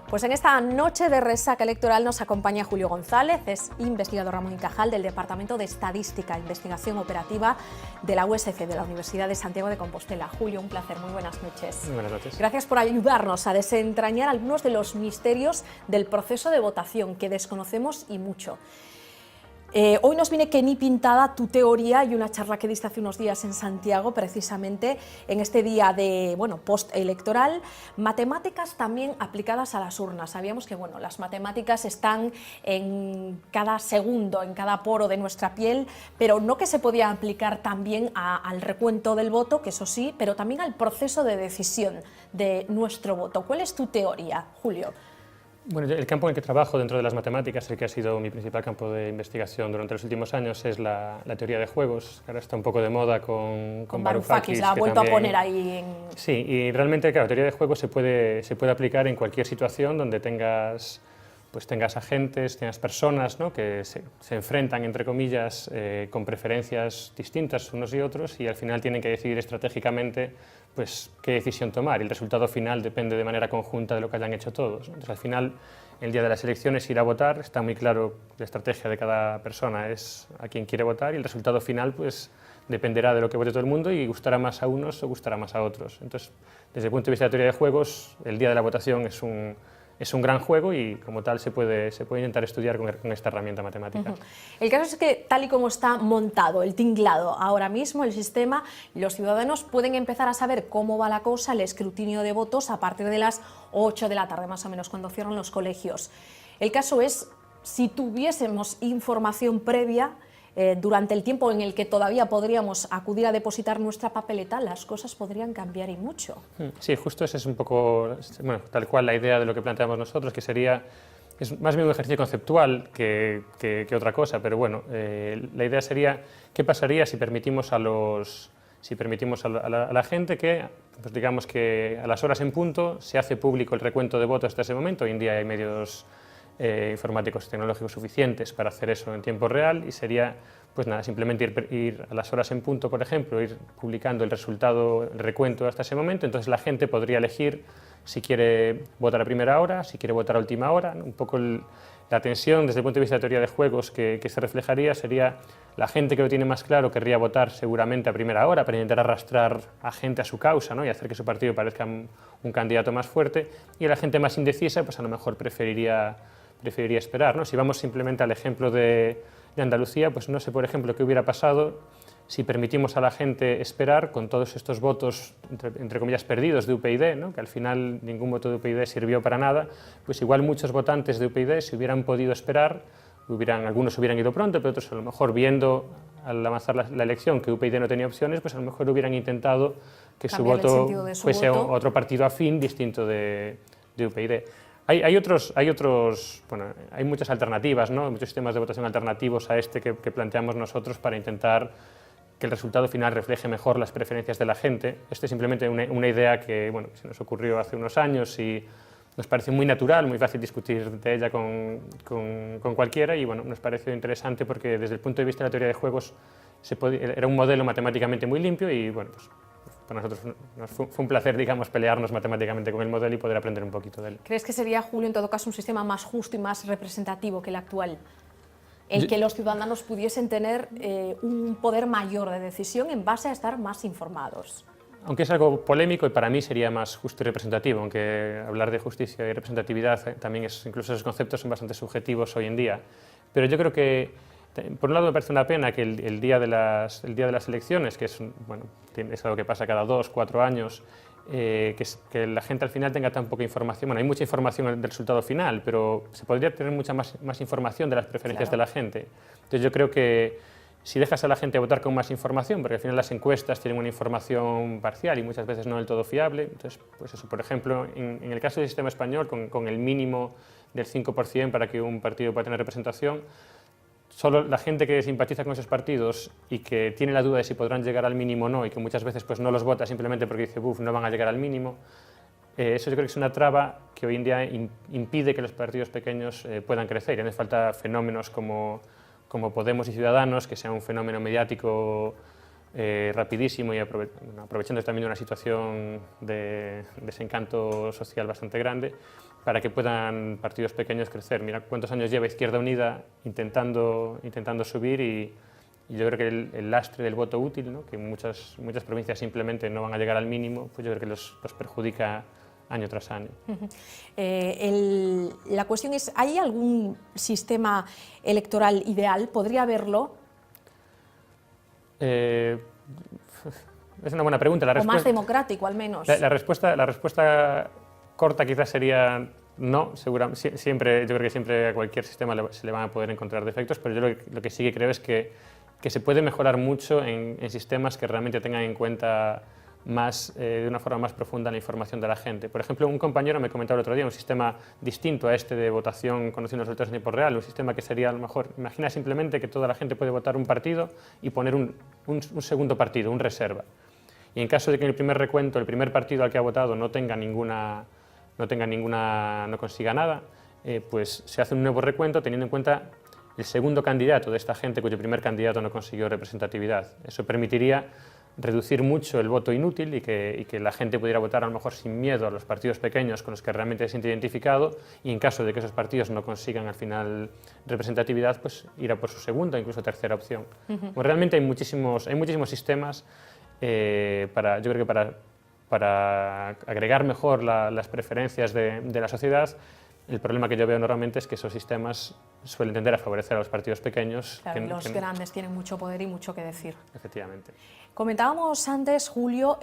Pues en esta noche de resaca electoral nos acompaña Julio González, es investigador Ramón y Cajal del Departamento de Estadística e Investigación Operativa de la USC, de la Universidad de Santiago de Compostela. Julio, un placer, muy buenas noches. Muy buenas noches. Gracias por ayudarnos a desentrañar algunos de los misterios del proceso de votación que desconocemos y mucho. Hoy nos viene que ni pintada tu teoría y una charla que diste hace unos días en Santiago, precisamente en este día de postelectoral, matemáticas también aplicadas a las urnas. Sabíamos que las matemáticas están en cada segundo, en cada poro de nuestra piel, pero no que se podía aplicar también al recuento del voto, que eso sí, pero también al proceso de decisión de nuestro voto. ¿Cuál es tu teoría, Julio? Bueno, el campo en el que trabajo dentro de las matemáticas, el que ha sido mi principal campo de investigación durante los últimos años, es la teoría de juegos, que ahora está un poco de moda con Varoufakis, la ha vuelto a poner ahí en... Sí, y realmente, claro, la teoría de juegos se puede aplicar en cualquier situación donde tengas agentes, tengas personas, ¿no?, que se enfrentan, entre comillas, con preferencias distintas unos y otros, y al final tienen que decidir estratégicamente qué decisión tomar, y el resultado final depende de manera conjunta de lo que hayan hecho todos. Entonces, al final, el día de las elecciones, ir a votar, está muy claro la estrategia de cada persona, es a quién quiere votar, y el resultado final dependerá de lo que vote todo el mundo y gustará más a unos o gustará más a otros. Entonces, desde el punto de vista de la teoría de juegos, el día de la votación es un gran juego y, como tal, se puede intentar estudiar con esta herramienta matemática. El caso es que, tal y como está montado, el tinglado ahora mismo, el sistema, los ciudadanos pueden empezar a saber cómo va la cosa, el escrutinio de votos, a partir de las 8 de la tarde, más o menos, cuando cierran los colegios. El caso es, si tuviésemos información previa, durante el tiempo en el que todavía podríamos acudir a depositar nuestra papeleta, las cosas podrían cambiar y mucho. Sí, justo esa es un poco, tal cual la idea de lo que planteamos nosotros, que es más bien un ejercicio conceptual que otra cosa, pero la idea sería qué pasaría si permitimos a la gente que, digamos que a las horas en punto se hace público el recuento de votos hasta ese momento. Hoy en día hay medios informáticos y tecnológicos suficientes para hacer eso en tiempo real, y sería simplemente ir a las horas en punto, por ejemplo, ir publicando el resultado, el recuento hasta ese momento. Entonces la gente podría elegir si quiere votar a primera hora, si quiere votar a última hora, ¿no? Un poco la tensión desde el punto de vista de teoría de juegos que se reflejaría sería la gente que lo tiene más claro querría votar seguramente a primera hora para intentar arrastrar a gente a su causa, ¿no?, y hacer que su partido parezca un candidato más fuerte, y la gente más indecisa a lo mejor preferiría esperar, ¿no? Si vamos simplemente al ejemplo de Andalucía, no sé, por ejemplo, qué hubiera pasado si permitimos a la gente esperar con todos estos votos, entre comillas, perdidos de UPyD, ¿no?, que al final ningún voto de UPyD sirvió para nada. Igual muchos votantes de UPyD, si hubieran podido esperar, algunos hubieran ido pronto, pero otros a lo mejor, viendo al avanzar la elección que UPyD no tenía opciones, a lo mejor hubieran intentado que su voto fuese otro partido afín distinto de UPyD. Hay muchas alternativas, ¿no?, muchos sistemas de votación alternativos a este que planteamos nosotros para intentar que el resultado final refleje mejor las preferencias de la gente. Esto es simplemente una idea que se nos ocurrió hace unos años y nos parece muy natural, muy fácil discutir de ella con cualquiera, y nos pareció interesante porque desde el punto de vista de la teoría de juegos era un modelo matemáticamente muy limpio, y para nosotros fue un placer, digamos, pelearnos matemáticamente con el modelo y poder aprender un poquito de él. ¿Crees que sería, Julio, en todo caso un sistema más justo y más representativo que el actual? El que los ciudadanos pudiesen tener un poder mayor de decisión en base a estar más informados. Aunque es algo polémico, y para mí sería más justo y representativo, aunque hablar de justicia y representatividad también incluso esos conceptos son bastante subjetivos hoy en día. Pero yo creo que, por un lado, me parece una pena que el día de las elecciones, que es algo que pasa cada 2 o 4 años, que la gente al final tenga tan poca información. Hay mucha información del resultado final, pero se podría tener mucha más información de las preferencias de la gente. Entonces yo creo que si dejas a la gente votar con más información, porque al final las encuestas tienen una información parcial y muchas veces no del todo fiable, entonces, por ejemplo, en el caso del sistema español, con el mínimo del 5% para que un partido pueda tener representación, solo la gente que simpatiza con esos partidos y que tiene la duda de si podrán llegar al mínimo o no, y que muchas veces no los vota simplemente porque dice, no van a llegar al mínimo, eso yo creo que es una traba que hoy en día impide que los partidos pequeños puedan crecer. Y hace falta fenómenos como Podemos y Ciudadanos, que sea un fenómeno mediático rapidísimo, y aprovechando también de una situación de desencanto social bastante grande, para que puedan partidos pequeños crecer. Mira cuántos años lleva Izquierda Unida intentando subir y yo creo que el lastre del voto útil, ¿no? Que muchas provincias simplemente no van a llegar al mínimo, pues yo creo que los perjudica año tras año. La cuestión es, ¿hay algún sistema electoral ideal? ¿Podría haberlo? Es una buena pregunta. O más democrático, al menos. La respuesta corta quizás sería no, seguramente. Siempre, yo creo que siempre a cualquier sistema se le van a poder encontrar defectos, pero yo lo que sí que creo es que se puede mejorar mucho en sistemas que realmente tengan en cuenta de una forma más profunda la información de la gente. Por ejemplo, un compañero me comentaba el otro día un sistema distinto a este de votación conociendo los resultados en tiempo real, un sistema que sería a lo mejor, imagina simplemente que toda la gente puede votar un partido y poner un segundo partido, un reserva. Y en caso de que en el primer recuento, el primer partido al que ha votado no consiga nada, pues se hace un nuevo recuento teniendo en cuenta el segundo candidato de esta gente cuyo primer candidato no consiguió representatividad. Eso permitiría reducir mucho el voto inútil y que la gente pudiera votar a lo mejor sin miedo a los partidos pequeños con los que realmente se siente identificado, y en caso de que esos partidos no consigan al final representatividad, pues ir a por su segunda o incluso tercera opción. Pues realmente hay muchísimos sistemas yo creo que para agregar mejor las preferencias de la sociedad. El problema que yo veo normalmente es que esos sistemas suelen tender a favorecer a los partidos pequeños. Claro, los grandes tienen mucho poder y mucho que decir. Efectivamente. Comentábamos antes, Julio,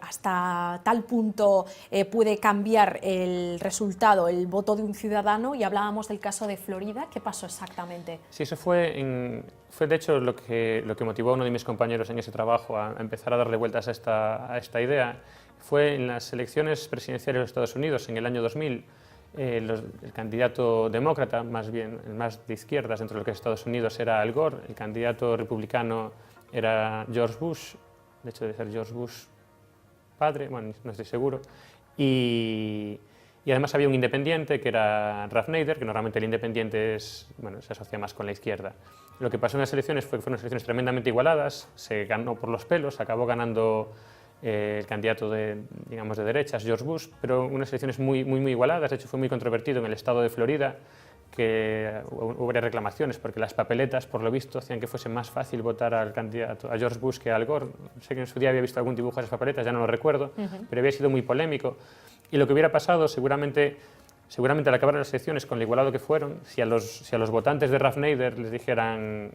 hasta tal punto puede cambiar el resultado, el voto de un ciudadano, y hablábamos del caso de Florida. ¿Qué pasó exactamente? Sí, eso fue de hecho lo que motivó a uno de mis compañeros en ese trabajo a empezar a darle vueltas a esta idea. Fue en las elecciones presidenciales de los Estados Unidos en el año 2000. El candidato demócrata, más bien el más de izquierdas dentro de lo que es Estados Unidos, era Al Gore. El candidato republicano era George Bush, de hecho debe ser George Bush padre, bueno, no estoy seguro, y además había un independiente que era Ralph Nader, que normalmente el independiente se asocia más con la izquierda. Lo que pasó en las elecciones fue que fueron elecciones tremendamente igualadas, se ganó por los pelos, acabó ganando el candidato de derechas, George Bush, pero unas elecciones muy igualadas. De hecho fue muy controvertido en el estado de Florida, que hubo varias reclamaciones porque las papeletas, por lo visto, hacían que fuese más fácil votar al candidato, a George Bush, que a Al Gore. Sé que en su día había visto algún dibujo de esas papeletas, ya no lo recuerdo, pero había sido muy polémico. Y lo que hubiera pasado seguramente al acabar las elecciones, con lo igualado que fueron, si a los votantes de Ralph Nader les dijeran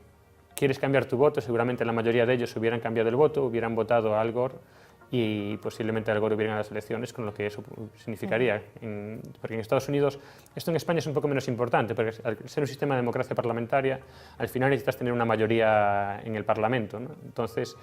¿quieres cambiar tu voto?, seguramente la mayoría de ellos hubieran cambiado el voto, hubieran votado a Al Gore, y posiblemente Al Gore hubiera ganado las elecciones, con lo que eso significaría. Porque en Estados Unidos, esto en España es un poco menos importante, porque al ser un sistema de democracia parlamentaria, al final necesitas tener una mayoría en el Parlamento, ¿no? Entonces,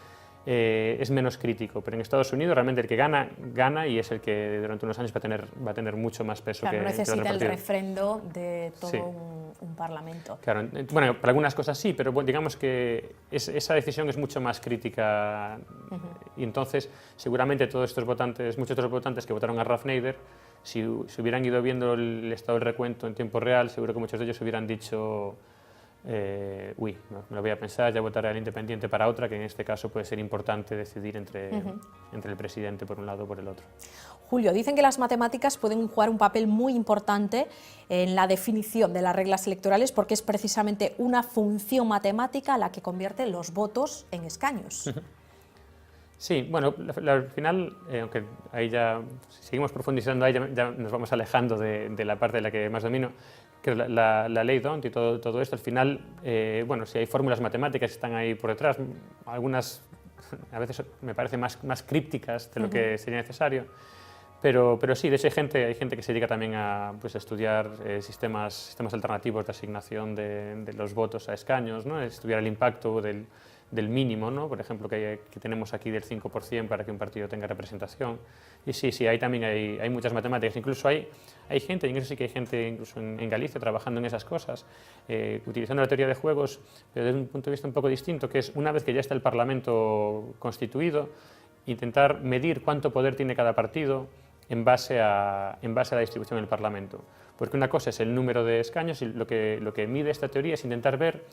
es menos crítico, pero en Estados Unidos realmente el que gana, y es el que durante unos años va a tener mucho más peso. Claro, que necesita el refrendo de todo un Parlamento. Claro, bueno, para algunas cosas sí, pero digamos que esa decisión es mucho más crítica, y entonces seguramente muchos de los votantes que votaron a Ralph Nader, si hubieran ido viendo el estado del recuento en tiempo real, seguro que muchos de ellos hubieran dicho uy, no, me lo voy a pensar, ya votaré al independiente para otra, que en este caso puede ser importante decidir entre el presidente por un lado o por el otro. Julio, dicen que las matemáticas pueden jugar un papel muy importante en la definición de las reglas electorales, porque es precisamente una función matemática la que convierte los votos en escaños. Sí, bueno, al final, aunque ahí ya seguimos profundizando, ahí ya nos vamos alejando de la parte de la que más domino, que es la ley D'Hondt y todo esto. Al final, bueno, si hay fórmulas matemáticas que están ahí por detrás, algunas a veces me parecen más crípticas de lo que sería necesario, pero sí, de hecho hay gente que se dedica también a estudiar sistemas alternativos de asignación de los votos a escaños, ¿no? Estudiar el impacto del mínimo, ¿no? Por ejemplo, que tenemos aquí del 5% para que un partido tenga representación. Y sí, ahí también hay muchas matemáticas. Incluso hay gente, y en eso sí que hay gente incluso en Galicia trabajando en esas cosas, utilizando la teoría de juegos, pero desde un punto de vista un poco distinto, que es una vez que ya está el Parlamento constituido, intentar medir cuánto poder tiene cada partido en base a la distribución del Parlamento. Porque una cosa es el número de escaños, y lo que mide esta teoría es intentar ver,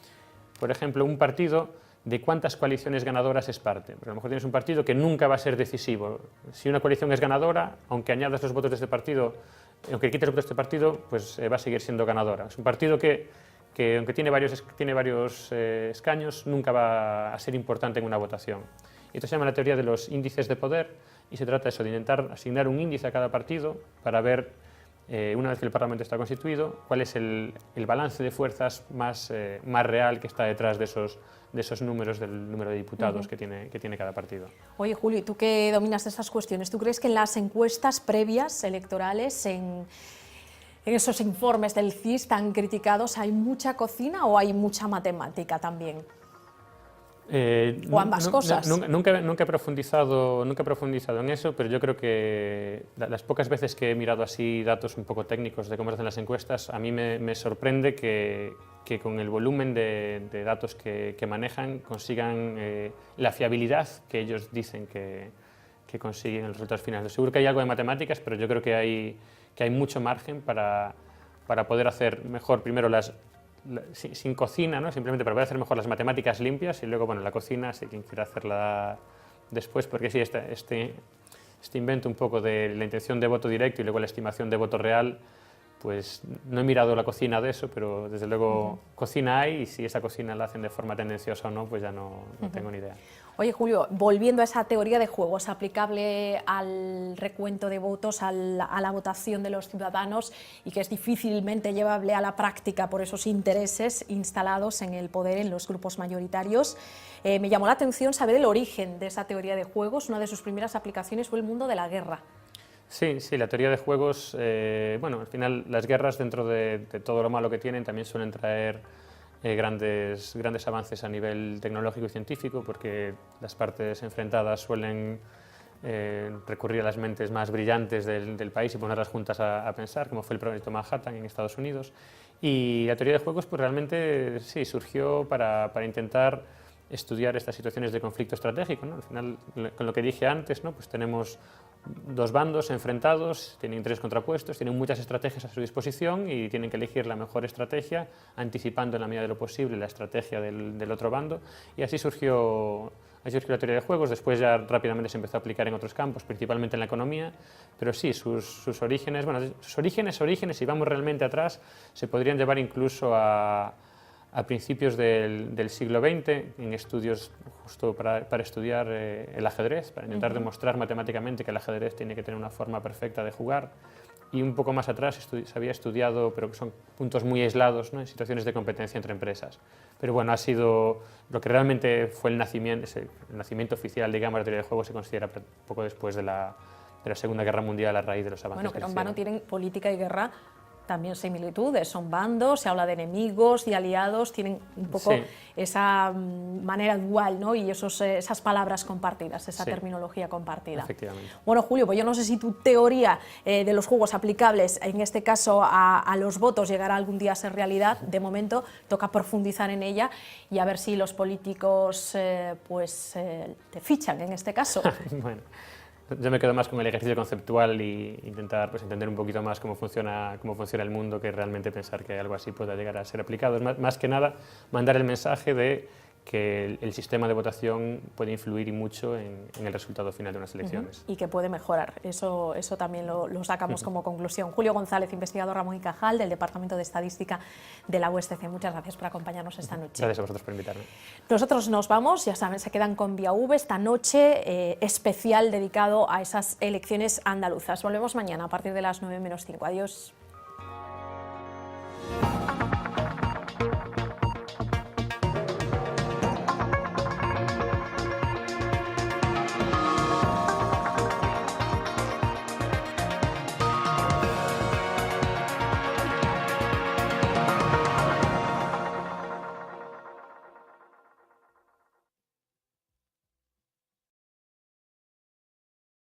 por ejemplo, un partido de cuántas coaliciones ganadoras es parte. Porque a lo mejor tienes un partido que nunca va a ser decisivo. Si una coalición es ganadora, aunque añadas los votos de este partido, aunque quites el voto de este partido, pues va a seguir siendo ganadora. Es un partido que aunque tiene varios escaños, nunca va a ser importante en una votación. Y esto se llama la teoría de los índices de poder, y se trata de eso, de intentar asignar un índice a cada partido para ver, una vez que el Parlamento está constituido, cuál es el balance de fuerzas más real que está detrás de esos números, del número de diputados que tiene cada partido. Oye, Julio, tú que dominas estas cuestiones, ¿tú crees que en las encuestas previas electorales, en esos informes del CIS tan criticados, hay mucha cocina o hay mucha matemática también? O ambas cosas. Nunca he profundizado en eso, pero yo creo que las pocas veces que he mirado así datos un poco técnicos de cómo se hacen las encuestas, a mí me sorprende que con el volumen de datos que manejan consigan la fiabilidad que ellos dicen que consiguen en los resultados finales. Seguro que hay algo de matemáticas, pero yo creo que hay mucho margen para poder hacer mejor primero sin cocina, ¿no? Simplemente para poder hacer mejor las matemáticas limpias, y luego, bueno, la cocina, si quien quiera hacerla después, porque sí, este invento un poco de la intención de voto directo y luego la estimación de voto real, pues no he mirado la cocina de eso, pero desde luego cocina hay, y si esa cocina la hacen de forma tendenciosa o no, pues ya no tengo ni idea. Oye, Julio, volviendo a esa teoría de juegos aplicable al recuento de votos, a la votación de los ciudadanos, y que es difícilmente llevable a la práctica por esos intereses instalados en el poder en los grupos mayoritarios, me llamó la atención saber el origen de esa teoría de juegos. Una de sus primeras aplicaciones fue el mundo de la guerra. Sí, la teoría de juegos, bueno, al final las guerras, dentro de todo lo malo que tienen, también suelen traer grandes avances a nivel tecnológico y científico, porque las partes enfrentadas suelen recurrir a las mentes más brillantes del país y ponerlas juntas a pensar, como fue el proyecto Manhattan en Estados Unidos. Y la teoría de juegos, pues realmente sí, surgió para intentar estudiar estas situaciones de conflicto estratégico, ¿no? Al final, con lo que dije antes, ¿no? Pues tenemos dos bandos enfrentados, tienen intereses contrapuestos, tienen muchas estrategias a su disposición y tienen que elegir la mejor estrategia, anticipando en la medida de lo posible la estrategia del otro bando, y así surgió la teoría de juegos. Después ya rápidamente se empezó a aplicar en otros campos, principalmente en la economía, pero sí, sus orígenes, bueno, sus orígenes, si vamos realmente atrás, se podrían llevar incluso a principios del siglo XX, en estudios justo para estudiar el ajedrez, para intentar demostrar matemáticamente que el ajedrez tiene que tener una forma perfecta de jugar. Y un poco más atrás se había estudiado, pero que son puntos muy aislados, ¿no? En situaciones de competencia entre empresas. Pero bueno, ha sido lo que realmente fue el nacimiento oficial, digamos, de la teoría de juegos, se considera poco después de la Segunda Guerra Mundial, a raíz de los avances. Bueno, que no en vano tienen política y guerra también similitudes, son bandos, se habla de enemigos y aliados, tienen un poco esa manera dual, ¿no? Y esas palabras compartidas, esa terminología compartida. Efectivamente. Bueno, Julio, pues yo no sé si tu teoría de los juegos aplicables, en este caso a los votos, llegará algún día a ser realidad. De momento toca profundizar en ella y a ver si los políticos te fichan en este caso. Bueno. Yo me quedo más con el ejercicio conceptual y intentar entender un poquito más cómo funciona el mundo, que realmente pensar que algo así pueda llegar a ser aplicado. Es más que nada mandar el mensaje de que el sistema de votación puede influir y mucho en el resultado final de unas elecciones. Y que puede mejorar, eso también lo sacamos como conclusión. Julio González, investigador Ramón y Cajal, del Departamento de Estadística de la USC. Muchas gracias por acompañarnos esta noche. Gracias a vosotros por invitarme. Nosotros nos vamos, ya saben, se quedan con Vía V esta noche, especial dedicado a esas elecciones andaluzas. Volvemos mañana a partir de las 9:05. Adiós.